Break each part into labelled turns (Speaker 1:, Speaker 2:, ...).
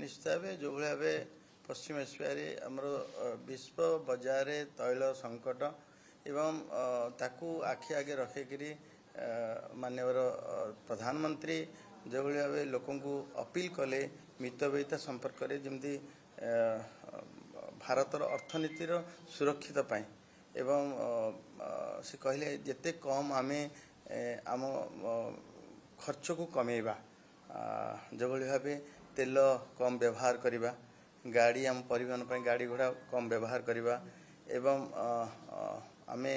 Speaker 1: निश्चित भाव जो भाव पश्चिम एशिया आमर विश्व बजार तैल संकट एवं ताकू आखि आगे रखिकी माननीय प्रधानमंत्री जो भाव लोक अपील कले मितव्ययिता संपर्क में जमी भारतर अर्थनीतिर सुरक्षित पाई एवं से कहले जिते कम आमे आम खर्च को कमेवा जो भाव तेल कम व्यवहार करवा गाड़ी आम परिवहन पर गाड़ी घोड़ा कम व्यवहार करवा एवं आमे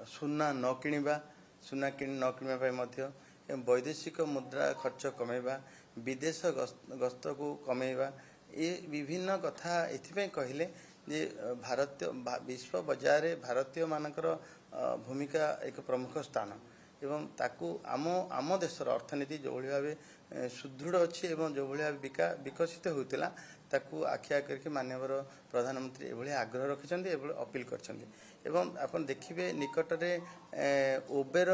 Speaker 1: सुना न किणवा सुना न किणवा वैदेशिक मुद्रा खर्च कमेवा विदेश गस्त को कमेवा ये विभिन्न कथा एथिपाई कहले जे भारतीय विश्व बजार भारतीय मानकर भूमिका एक प्रमुख स्थान एवं ताकू आम देशर अर्थनीति जो भाव सुदृढ़ अच्छी एवं जो भाव विकसित होता ताकू आखिया करके माननीय प्रधानमंत्री एभली आग्रह रखिंट अपील कर आपन देखिए निकट में उबेर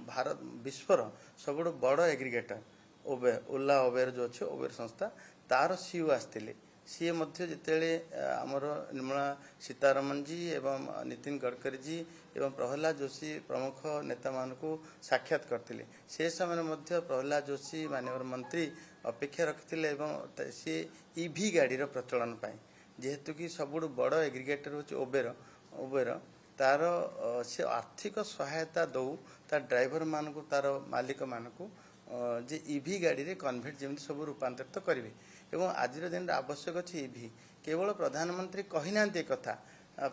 Speaker 1: भारत विश्वर सबुठ बड़ एग्रीगेटर ओला उबेर जो अच्छे उबेर संस्था तार सीईओ आसते सी जिते आमर निर्मला सीतारमण जी एवं नितिन गडकरी जी एवं प्रहलाद जोशी प्रमुख नेता मानू साक्षात करते से समय प्रहलाद जोशी माननीय मंत्री अपेक्षा रखते सी ईवी गाड़ी प्रचलन पाई जेहेतु कि सबुठ बड़ एग्रीगेटर हूँ उबेर तार से आर्थिक सहायता दौ तार ड्राइवर मान को तार मालिक मान को जे ईवी गाड़ी रे कन्वर्ट जमी सब रूपांतरित करेंगे एवं आज दिन आवश्यक अच्छी ईवी केवल प्रधानमंत्री कही ना कथा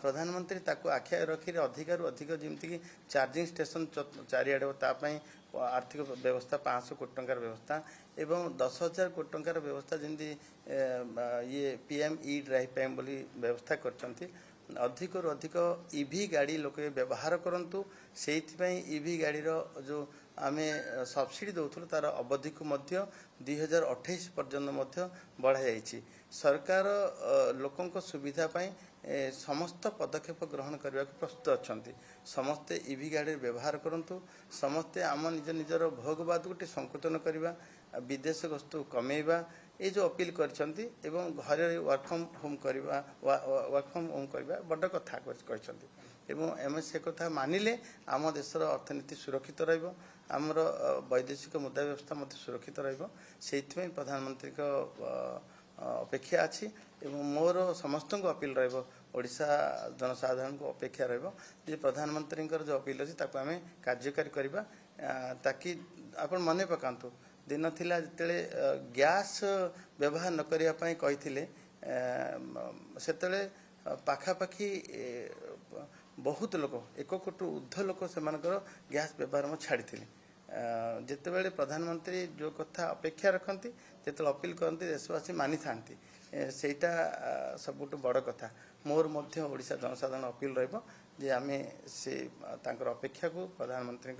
Speaker 1: प्रधानमंत्री ताकू आखिया रखी अधिक अधिक जमीक चार्जिंग स्टेशन चारिआडे आर्थिक व्यवस्था 500 कोटी टंकार व्यवस्था एवं 10,000 कोटी टंकार व्यवस्था जमी ये पीएम ई ड्राइव बोली व्यवस्था करछंती अधिक अधिक ईवी गाड़ी लोक व्यवहार करंतु से ईवी गाड़ी जो आमे सब्सिडी दौथुलु तार अवधि को 2028 पर्यंत बढ़ाई सरकार लोकों सुविधा पाई समस्त पदक्षेप ग्रहण करने को प्रस्तुत अच्छा समस्ते ईवी गाड़ी व्यवहार करंतु समस्ते आम निज निजर भोगवाद को संकुचन करवा विदेश गस्तु कमेवा ये जो अपील करछंती एवं घरे वर्क फ्रॉम होम करवा बड़ कथा कहछंती एवं एम से कथा मानिले आम देशर अर्थनीति सुरक्षित रहिबो आमर वैदेशिक मुद्रा व्यवस्था सुरक्षित रहिबो सेइथिमे प्रधानमंत्री को अपेक्षा अच्छी एवं मोर समस्त को अपील रहिबो ओडिशा जनसाधारण को अपेक्षा रहिबो जे प्रधानमंत्री जो अपील अछि ताको आमे कार्यकारी करबा ताकि आपण मने पकांतु दिन थिला जतले गैस व्यवहार न करिया पई कहिथिले सेतले पाखापाखी बहुत लोक 1 कोटी ऊर्ध्व लोक से गैस व्यवहार छाड़ी जितेबाला प्रधानमंत्री जो कथा अपेक्षा रखती जो अपील करती देशवासी मानि था सेटा सबुठ बड़ कथा मोर मध्य ओडिशा जनसाधारण अपील रही आम से अपेक्षा को प्रधानमंत्री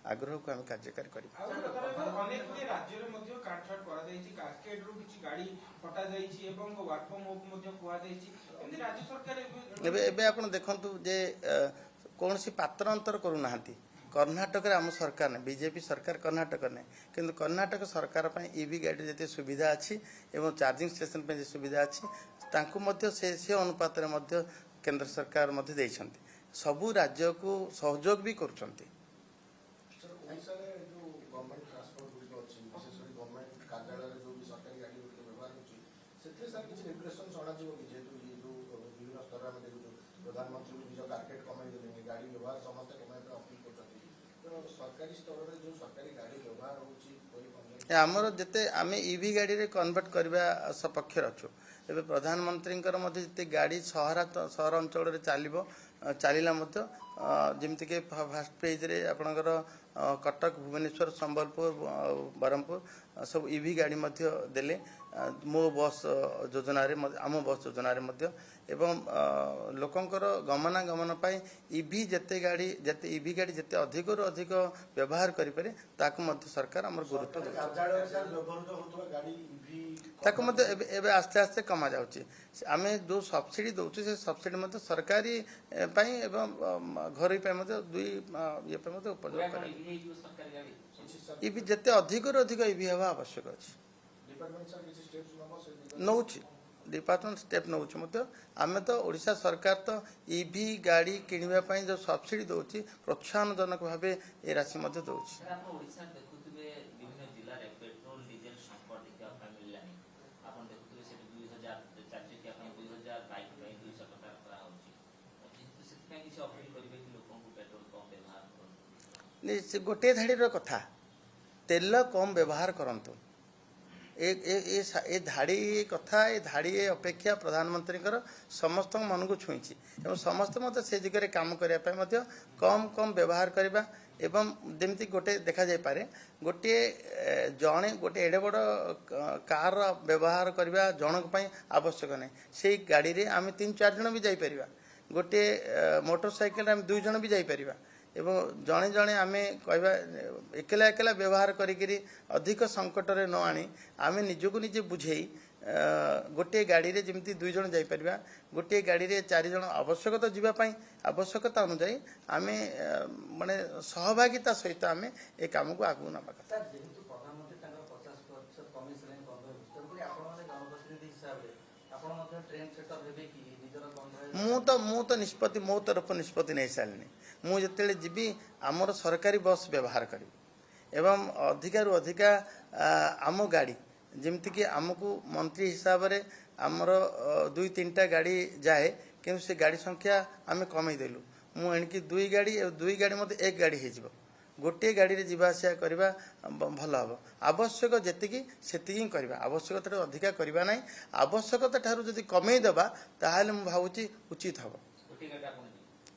Speaker 1: आग्रह को आम कार्यकारी कर देखु जे कौन पात्र अंतर करूना कर्नाटक आम सरकार ने बीजेपी सरकार कर्नाटक ने किंतु कर्नाटक सरकार ईवी गाड़ी जिते सुविधा अच्छी एवं चार्जिंग स्टेशन पे सुविधा अच्छी से अनुपात केंद्र सरकार सबू राज्य को सहयोग भी कर आमर जिते आम ईवी गाड़ी रे कन्वर्ट करवा सपक्ष अच्छु एवं प्रधानमंत्री जिते गाड़ी सहर अंचल चलो चलला जमीक फास्ट पेज रे आपणकर कटक भुवनेश्वर संबलपुर बरहमपुर सब ईवी गाड़ी देले मो बस योजना आम बस योजना एवं लोकंकर गमनागमन पाई ईवी जिते गाड़ी जिते ईवी गाड़ी जिते अधिक अधिक व्यवहार करें ताकू सरकार आम गुरुत्व एवं आस्ते आस्ते कमा जाऊँगी आम जो सब्सिडी दौचे से सब्सिडी सरकारी एवं घर दुई ये उपयोग ईवी जिते अधिक अधिक ईवी हवा आवश्यक अच्छी नौछि डिपार्टमेंट स्टेप नौछि मत आमे तो ओडिशा सरकार तो ईवी गाड़ी किनिबा पई जो सब्सिडी दोछि प्रोत्साहनजनक भावे ए राशि मध्य दोछि
Speaker 2: सर आपण ओडिशा देखुतबे विभिन्न जिल्ला रे पेट्रोल डीजल संकट देखा पा मिललानी आपण देखुतबे से 2000 चार्ज के आपण 2000 बाइक पई 200 टका करा होछि जेतु से पई किछ अपील करबे कि लोकन को पेट्रोल कम व्यवहार करन
Speaker 1: नि से गोटे धाड़ी रो कथा तेल कम व्यवहार करंतु ए धाड़ी कथा ए धाड़ी अपेक्षा प्रधानमंत्री समस्त मन को छुईची एवं समस्त मत से दिगरे काम करने कम कम व्यवहार करवा एवं जमती गोटे देखा जाय पारे गोटे जड़े गोटे एडे बड़ कार व्यवहार करवा जनक पई आवश्यक नहीं से गाड़ी रे आम 3-4 जन भी जाई परिबा गोटे मोटरसाइकिल आम 2 जन भी जाई परिबा एवं जड़े जड़े आम कहवा एकला एकला व्यवहार करी अधिक संकट रे न आनी आम निजको निजे बुझे गोटे गाड़ी रे जमती 2 जन जाई परिबा गोटे गाड़ी रे 4 जन आवश्यकता जीवा पई आवश्यकता अनुसार आम माने सहभागिता सहित आम ए काम को आगु नबा कथा मु तो निष्पत्ति मो तरफ निष्पत्ति नहीं सारे मु जिते जीवी आमर सरकारी बस व्यवहार करी एवं अधिकारु अधिका आम गाड़ी जमती आमको मंत्री हिसाब से आमर 2-3टा गाड़ी जाए कि से गाड़ी संख्या आम कमे देलु मु एणिकी 2 गाड़ी और 2 गाड़ी मत 1 गाड़ी हो गोटे गाड़ी रे जीवा आसिया करबा भल हम आवश्यक जेतिकी सेतिकी करबा आवश्यकता अधिका करबा नहीं आवश्यकता ठारू जदि कमे देबा ताहाले मु भावुची उचित हबो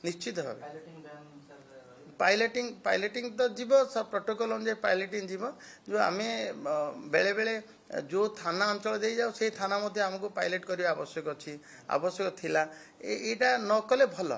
Speaker 1: निश्चित भाव पायलटिंग तो जीव सब प्रोटोकॉल अनुसार पायलटिंग जीव जो आम बेले बेले जो थाना अंचल दे जाओ से थाना मध्य हमको पायलट करने आवश्यक अच्छी आवश्यक थिला एटा न कले भल